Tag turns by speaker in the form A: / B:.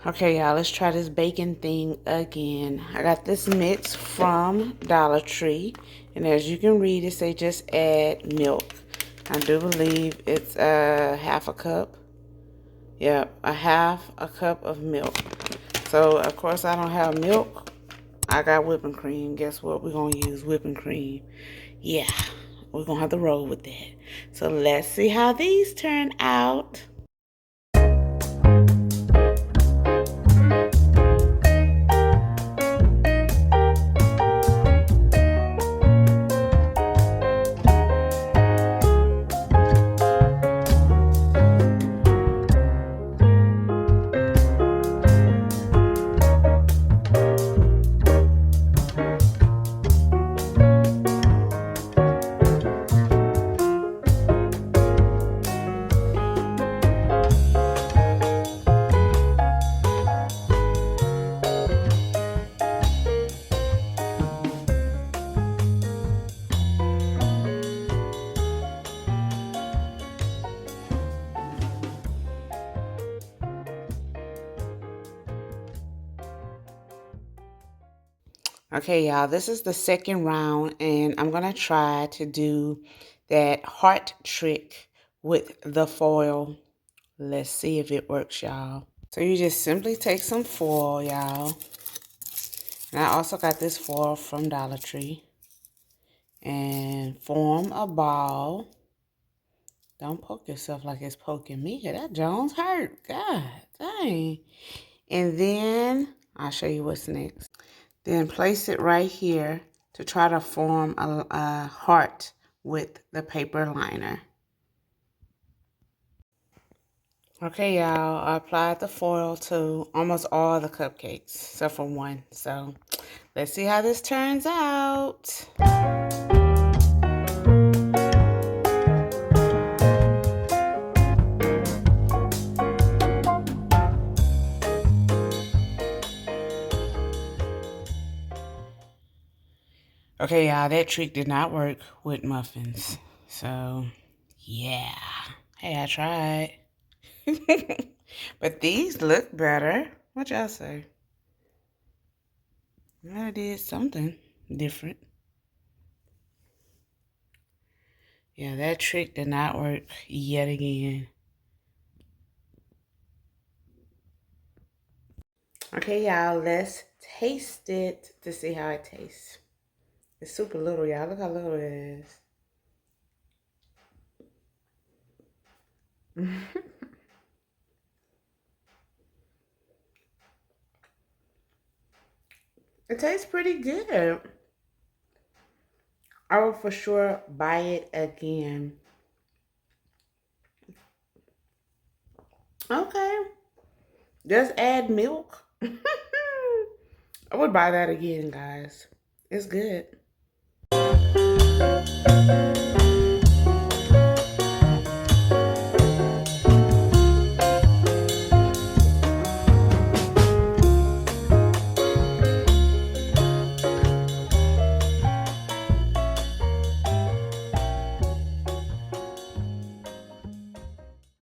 A: Okay, y'all, let's try this bacon thing again. I got this mix from Dollar Tree. And as you can read, it say just add milk. I do believe it's half a cup. Yep, a half a cup of milk. So, of course, I don't have milk. I got whipping cream. Guess what? We're going to use whipping cream. Yeah, we're going to have to roll with that. So, let's see how these turn out. Okay, y'all, this is the second round, and I'm going to try to do that heart trick with the foil. Let's see if it works, y'all. So you just simply take some foil, y'all. And I also got this foil from Dollar Tree. And form a ball. Don't poke yourself like it's poking me. That Jones hurt. God dang. And then I'll show you what's next. Then place it right here to try to form a heart with the paper liner. Okay, y'all, I applied the foil to almost all the cupcakes, except for one. So let's see how this turns out. Okay, y'all, that trick did not work with muffins. So, yeah. Hey, I tried. But these look better. What y'all say? I did something different. Yeah, that trick did not work yet again. Okay, y'all, let's taste it to see how it tastes. It's super little, y'all. Look how little it is. It tastes pretty good. I will for sure buy it again. Okay. Just add milk. I would buy that again, guys. It's good.